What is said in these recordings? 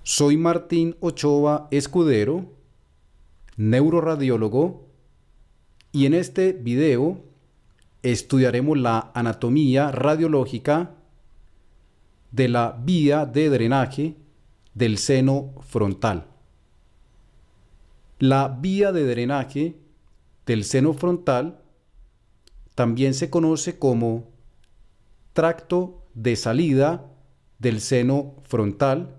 Soy Martín Ochoa Escudero, neuroradiólogo, y en este video estudiaremos la anatomía radiológica de la vía de drenaje del seno frontal. La vía de drenaje del seno frontal también se conoce como tracto de salida del seno frontal.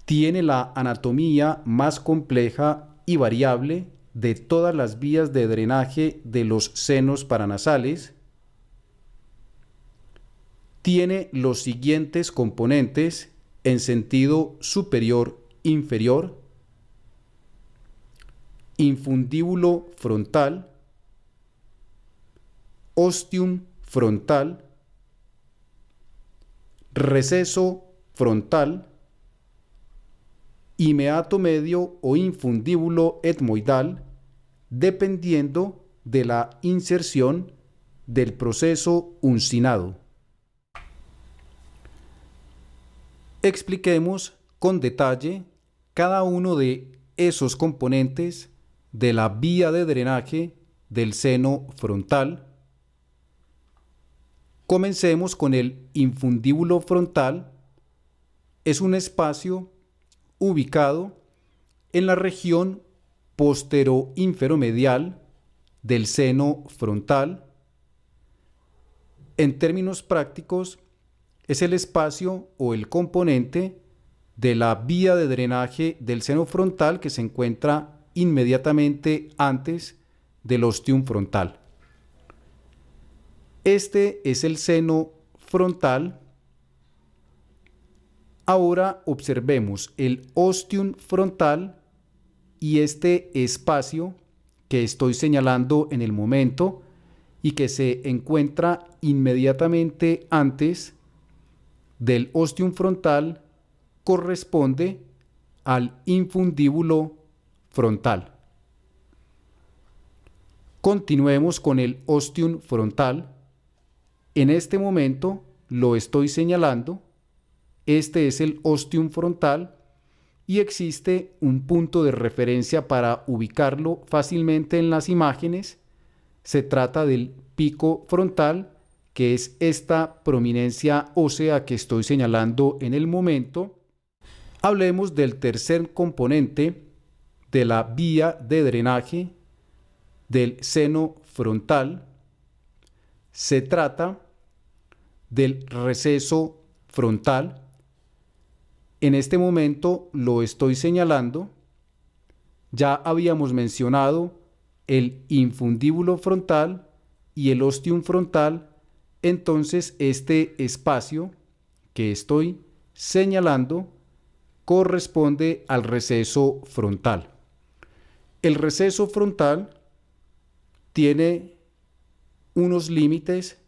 Tiene la anatomía más compleja y variable de todas las vías de drenaje de los senos paranasales. Tiene los siguientes componentes en sentido superior-inferior: infundíbulo frontal, ostium frontal, receso frontal y meato medio o infundíbulo etmoidal, dependiendo de la inserción del proceso uncinado. Expliquemos con detalle cada uno de esos componentes de la vía de drenaje del seno frontal. Comencemos con el infundíbulo frontal. Es un espacio ubicado en la región postero-inferomedial del seno frontal. En términos prácticos, es el espacio o el componente de la vía de drenaje del seno frontal que se encuentra inmediatamente antes del ostium frontal. Este es el seno frontal. Ahora observemos el ostium frontal y este espacio que estoy señalando en el momento y que se encuentra inmediatamente antes del ostium frontal corresponde al infundíbulo frontal. Continuemos con el ostium frontal. En este momento lo estoy señalando. Este es el ostium frontal y existe un punto de referencia para ubicarlo fácilmente en las imágenes. Se trata del pico frontal, que es esta prominencia ósea que estoy señalando en el momento. Hablemos del tercer componente de la vía de drenaje del seno frontal. Se trata del receso frontal. En este momento lo estoy señalando. Ya habíamos mencionado el infundíbulo frontal y el ostium frontal. Entonces este espacio que estoy señalando corresponde al receso frontal. El receso frontal tiene unos límites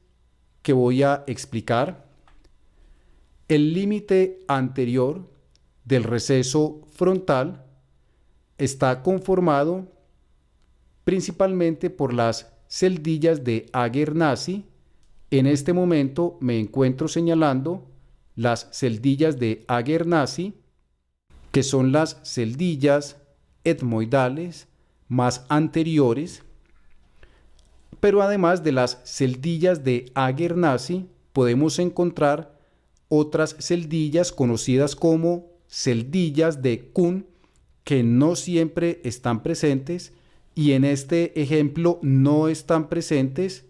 que voy a explicar. El límite anterior del receso frontal está conformado principalmente por las celdillas de Aguer-Nashi. En este momento me encuentro señalando las celdillas de Aguer-Nashi, que son las celdillas etmoidales más anteriores. Pero además de las celdillas de Aguer-Nashi, podemos encontrar otras celdillas conocidas como celdillas de Kuhn, que no siempre están presentes y en este ejemplo no están presentes,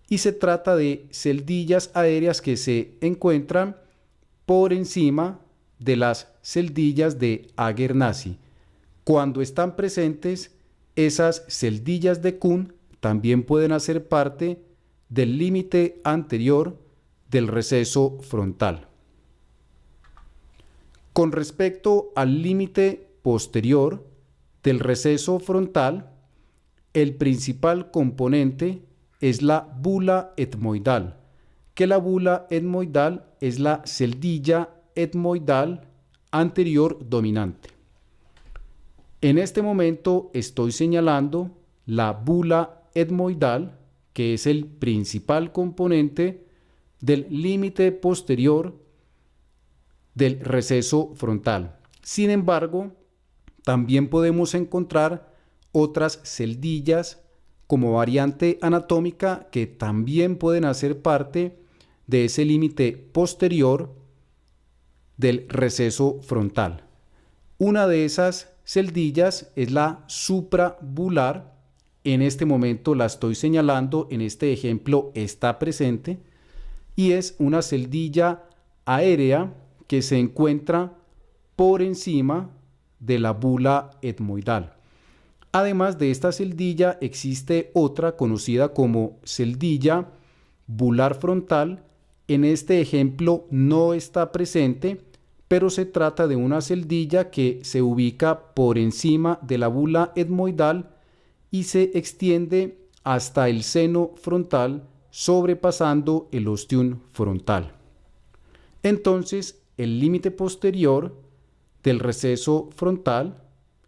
y se trata de celdillas aéreas que se encuentran por encima de las celdillas de Aguer-Nashi. Cuando están presentes, esas celdillas de Kuhn también pueden hacer parte del límite anterior del receso frontal. Con respecto al límite posterior del receso frontal, el principal componente es la bula etmoidal, que la bula etmoidal es la celdilla etmoidal anterior dominante. En este momento estoy señalando la bula etmoidal, que es el principal componente del límite posterior del receso frontal. Sin embargo, también podemos encontrar otras celdillas como variante anatómica que también pueden hacer parte de ese límite posterior del receso frontal. Una de esas celdillas es la suprabular. En este momento la estoy señalando, en este ejemplo está presente, y es una celdilla aérea que se encuentra por encima de la bula etmoidal. Además de esta celdilla existe otra conocida como celdilla bular frontal. En este ejemplo no está presente, pero se trata de una celdilla que se ubica por encima de la bula etmoidal y se extiende hasta el seno frontal, sobrepasando el ostium frontal. Entonces, el límite posterior del receso frontal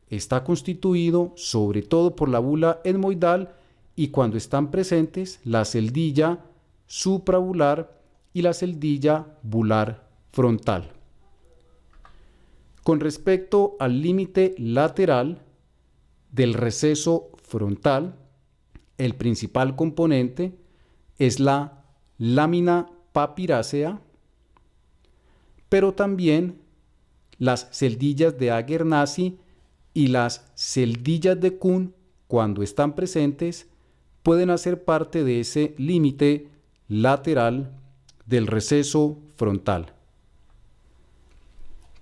está constituido sobre todo por la bula etmoidal y cuando están presentes la celdilla suprabular y la celdilla bular frontal. Con respecto al límite lateral del receso frontal, el principal componente es la lámina papirácea, pero también las celdillas de Aguernasi y las celdillas de Kuhn, cuando están presentes, pueden hacer parte de ese límite lateral del receso frontal.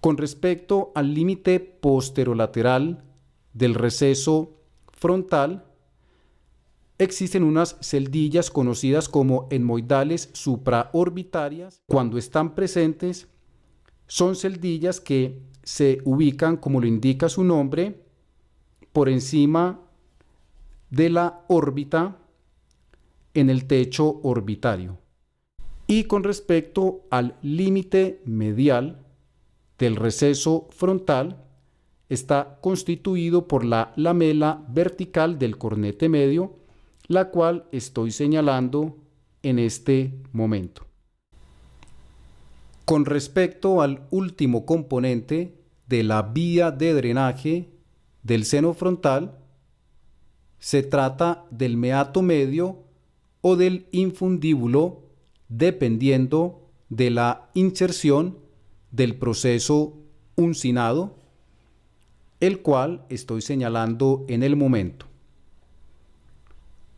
Con respecto al límite posterolateral del receso frontal, existen unas celdillas conocidas como etmoidales supraorbitarias. Cuando están presentes, son celdillas que se ubican, como lo indica su nombre, por encima de la órbita en el techo orbitario. Y con respecto al límite medial del receso frontal, está constituido por la lamela vertical del cornete medio, la cual estoy señalando en este momento. Con respecto al último componente de la vía de drenaje del seno frontal, se trata del meato medio o del infundíbulo, dependiendo de la inserción del proceso uncinado, el cual estoy señalando en el momento.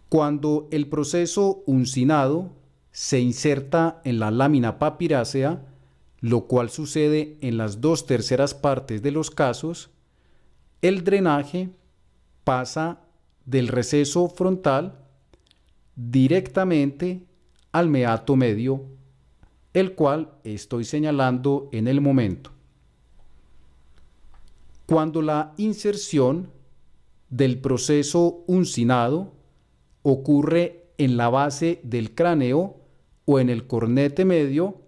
Cuando el proceso uncinado se inserta en la lámina papirácea, lo cual sucede en las 2/3 partes de los casos, el drenaje pasa del receso frontal directamente al meato medio, el cual estoy señalando en el momento. Cuando la inserción del proceso uncinado ocurre en la base del cráneo o en el cornete medio,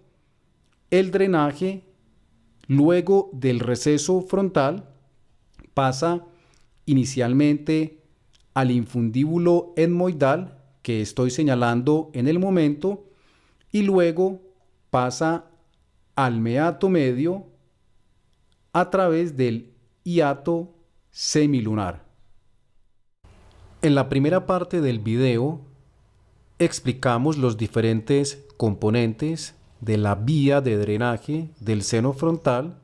el drenaje, luego del receso frontal, pasa inicialmente al infundíbulo etmoidal, que estoy señalando en el momento, y luego pasa al meato medio a través del hiato semilunar. En la primera parte del video explicamos los diferentes componentes de la vía de drenaje del seno frontal.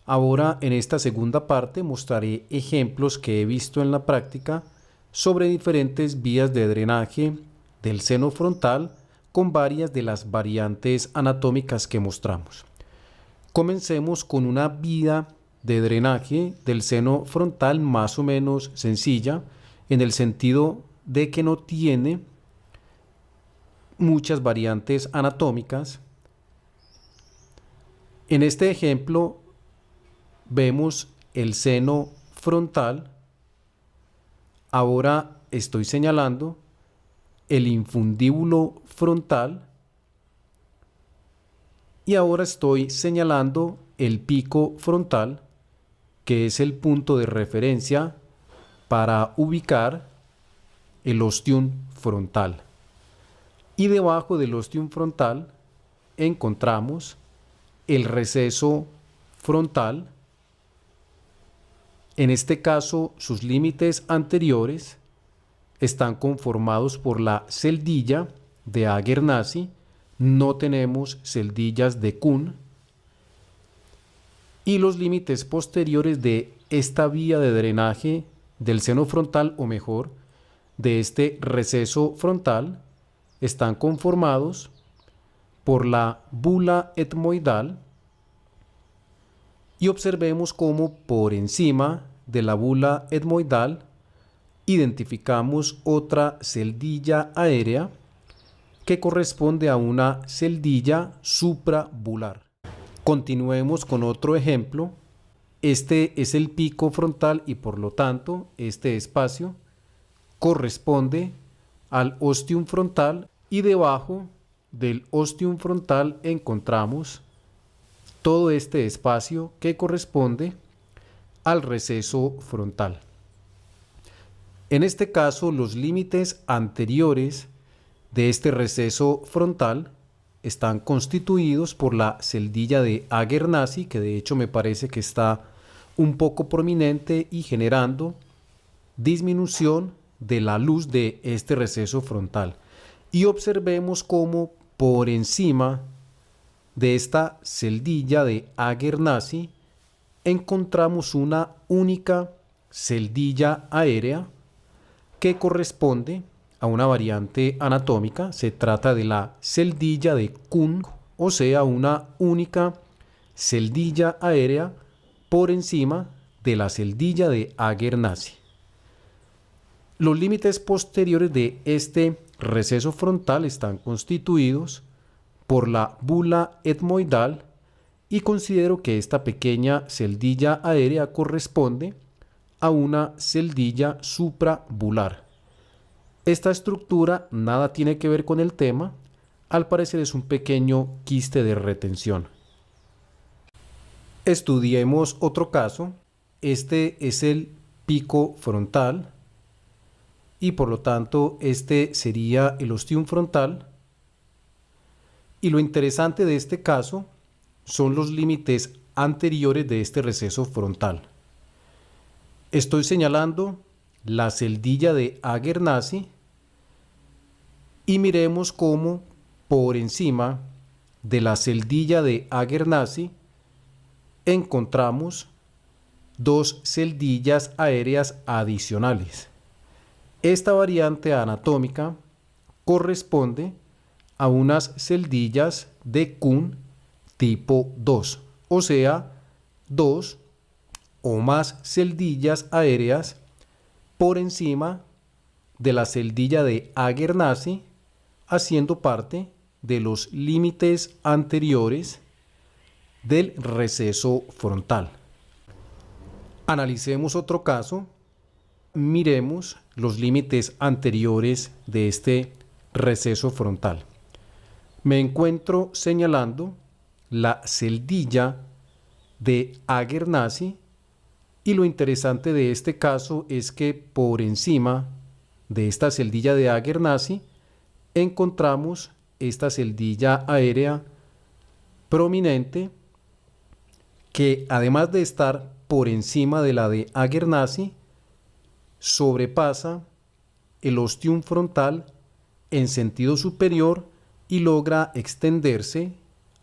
Ahora, en esta segunda parte, mostraré ejemplos que he visto en la práctica sobre diferentes vías de drenaje del seno frontal con varias de las variantes anatómicas que mostramos. Comencemos con una vía de drenaje del seno frontal más o menos sencilla, en el sentido de que no tiene muchas variantes anatómicas. En este ejemplo vemos el seno frontal. Ahora estoy señalando el infundíbulo frontal y ahora estoy señalando el pico frontal, que es el punto de referencia para ubicar el ostium frontal. Y debajo del ostium frontal encontramos el receso frontal. En este caso, sus límites anteriores están conformados por la celdilla de Aguernasi, no tenemos celdillas de Kuhn, y los límites posteriores de esta vía de drenaje del seno frontal, o mejor, de este receso frontal, están conformados por la bula etmoidal, y observemos cómo por encima de la bula etmoidal identificamos otra celdilla aérea que corresponde a una celdilla suprabular. Continuemos con otro ejemplo. Este es el pico frontal y por lo tanto este espacio corresponde al ostium frontal, y debajo del ostium frontal encontramos todo este espacio que corresponde al receso frontal. En este caso, los límites anteriores de este receso frontal están constituidos por la celdilla de Aguernasi, que de hecho me parece que está un poco prominente y generando disminución de la luz de este receso frontal. Y observemos cómo por encima de esta celdilla de Aguernasi encontramos una única celdilla aérea que corresponde a una variante anatómica. Se trata de la celdilla de Kuhn, o sea, una única celdilla aérea por encima de la celdilla de Aguernasi. Los límites posteriores de este receso frontal están constituidos por la bula etmoidal, y considero que esta pequeña celdilla aérea corresponde a una celdilla suprabular. Esta estructura nada tiene que ver con el tema, al parecer es un pequeño quiste de retención. Estudiemos otro caso. Este es el pico frontal y por lo tanto este sería el ostium frontal, y lo interesante de este caso son los límites anteriores de este receso frontal. Estoy señalando la celdilla de Aguernasi y miremos cómo por encima de la celdilla de Aguernasi encontramos dos celdillas aéreas adicionales. Esta variante anatómica corresponde a unas celdillas de Kuhn tipo 2, o sea, dos o más celdillas aéreas por encima de la celdilla de Aguernasi, haciendo parte de los límites anteriores del receso frontal. Analicemos otro caso. Miremos los límites anteriores de este receso frontal. Me encuentro señalando la celdilla de Aguernasi, y lo interesante de este caso es que por encima de esta celdilla de Aguernasi encontramos esta celdilla aérea prominente que, además de estar por encima de la de Aguernasi, sobrepasa el ostium frontal en sentido superior y logra extenderse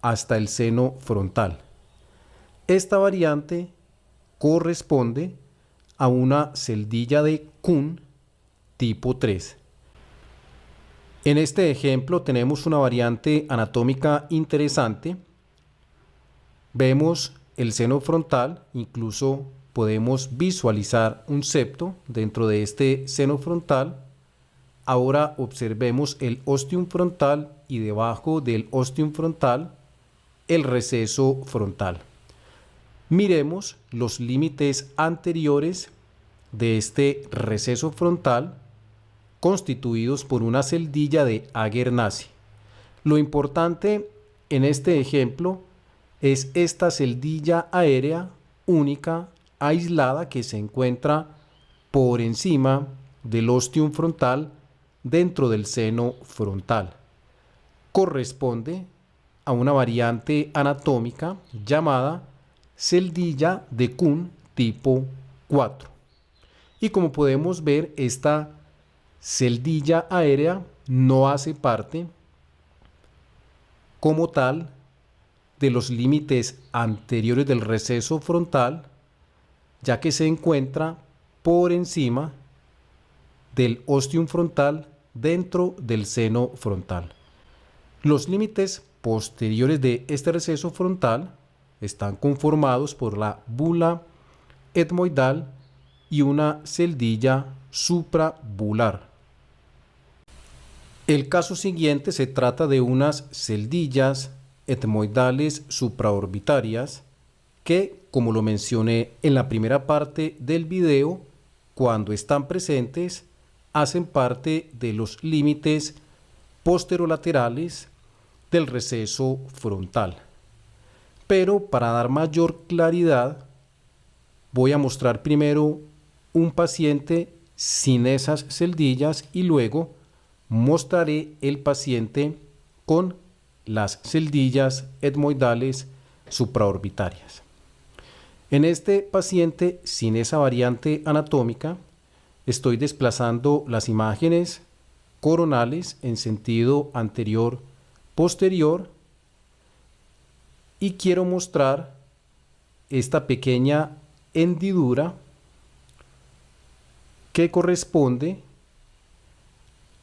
hasta el seno frontal. Esta variante corresponde a una celdilla de Kuhn tipo 3. En este ejemplo tenemos una variante anatómica interesante. Vemos el seno frontal, incluso podemos visualizar un septo dentro de este seno frontal. Ahora observemos el ostium frontal y debajo del ostium frontal el receso frontal. Miremos los límites anteriores de este receso frontal constituidos por una celdilla de Aguernasi. Lo importante en este ejemplo es esta celdilla aérea única, aislada, que se encuentra por encima del ostium frontal dentro del seno frontal. Corresponde a una variante anatómica llamada celdilla de Kuhn tipo 4. Y como podemos ver, esta celdilla aérea no hace parte como tal de los límites anteriores del receso frontal, ya que se encuentra por encima del ostium frontal dentro del seno frontal. Los límites posteriores de este receso frontal están conformados por la bula etmoidal y una celdilla suprabular. El caso siguiente se trata de unas celdillas etmoidales supraorbitarias que, como lo mencioné en la primera parte del video, cuando están presentes, hacen parte de los límites posterolaterales del receso frontal. Pero para dar mayor claridad, voy a mostrar primero un paciente sin esas celdillas y luego mostraré el paciente con las celdillas etmoidales supraorbitarias. En este paciente sin esa variante anatómica, estoy desplazando las imágenes coronales en sentido anterior-posterior y quiero mostrar esta pequeña hendidura que corresponde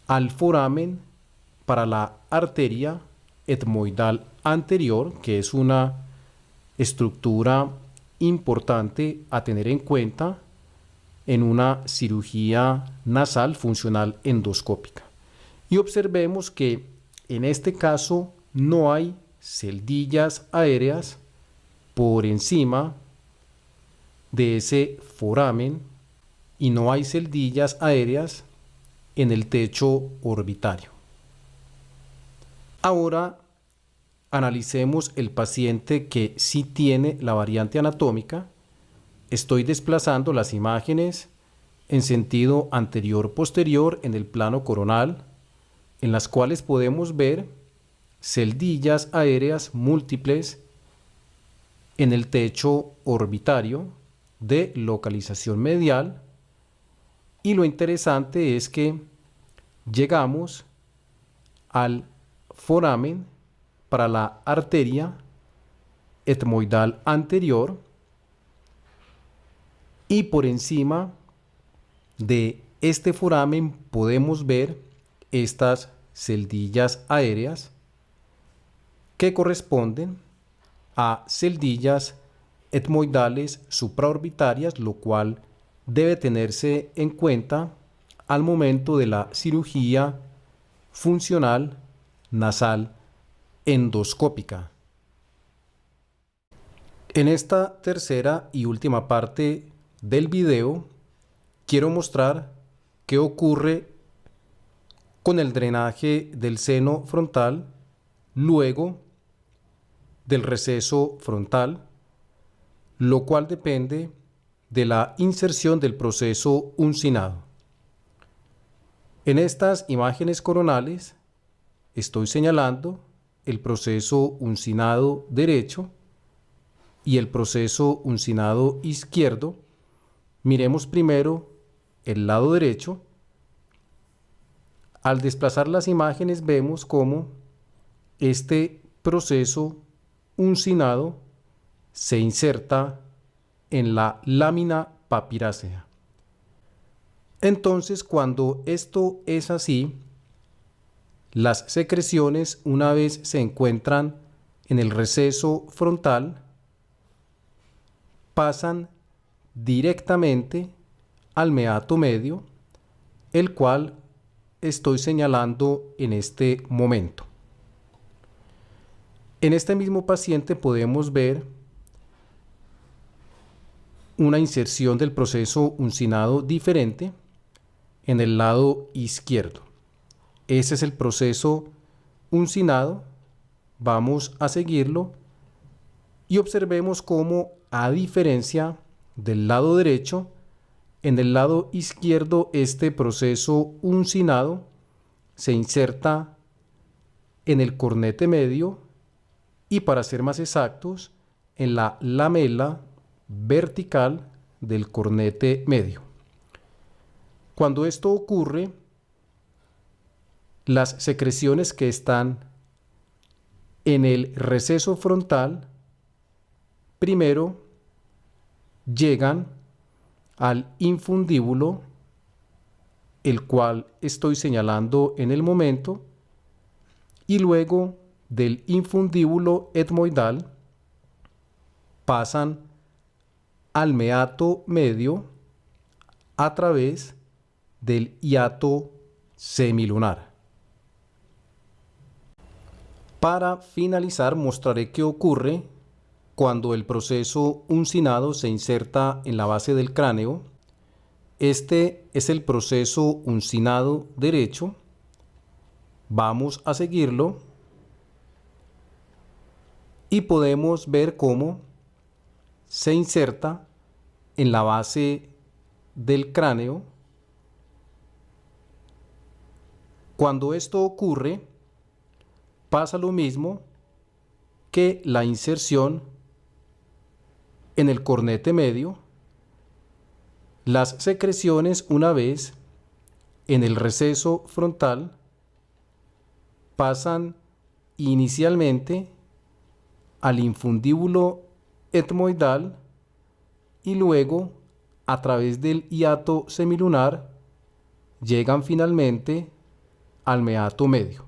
al foramen para la arteria etmoidal anterior, que es una estructura importante a tener en cuenta en una cirugía nasal funcional endoscópica. Y observemos que en este caso no hay celdillas aéreas por encima de ese foramen y no hay celdillas aéreas en el techo orbitario. Ahora analicemos el paciente que sí tiene la variante anatómica. Estoy desplazando las imágenes en sentido anterior-posterior en el plano coronal, en las cuales podemos ver celdillas aéreas múltiples en el techo orbitario de localización medial. Y lo interesante es que llegamos al foramen para la arteria etmoidal anterior y por encima de este foramen podemos ver estas celdillas aéreas que corresponden a celdillas etmoidales supraorbitarias, lo cual debe tenerse en cuenta al momento de la cirugía funcional nasal endoscópica. En esta tercera y última parte del video quiero mostrar qué ocurre con el drenaje del seno frontal luego del receso frontal, lo cual depende de la inserción del proceso uncinado. En estas imágenes coronales estoy señalando el proceso uncinado derecho y el proceso uncinado izquierdo. Miremos primero el lado derecho. Al desplazar las imágenes vemos cómo este proceso uncinado se inserta en la lámina papirácea. Entonces, cuando esto es así, las secreciones, una vez se encuentran en el receso frontal, pasan directamente al meato medio, el cual estoy señalando en este momento. En este mismo paciente podemos ver una inserción del proceso uncinado diferente en el lado izquierdo. Ese es el proceso uncinado. Vamos a seguirlo y observemos cómo, a diferencia del lado derecho, en el lado izquierdo este proceso uncinado se inserta en el cornete medio y, para ser más exactos, en la lamela vertical del cornete medio. Cuando esto ocurre, las secreciones que están en el receso frontal primero llegan al infundíbulo, el cual estoy señalando en el momento, y luego del infundíbulo etmoidal pasan al meato medio a través del hiato semilunar. Para finalizar, mostraré qué ocurre cuando el proceso uncinado se inserta en la base del cráneo. Este es el proceso uncinado derecho. Vamos a seguirlo y podemos ver cómo se inserta en la base del cráneo. Cuando esto ocurre, pasa lo mismo que la inserción en el cornete medio. Las secreciones, una vez en el receso frontal, pasan inicialmente al infundíbulo etmoidal y luego, a través del hiato semilunar, llegan finalmente al meato medio.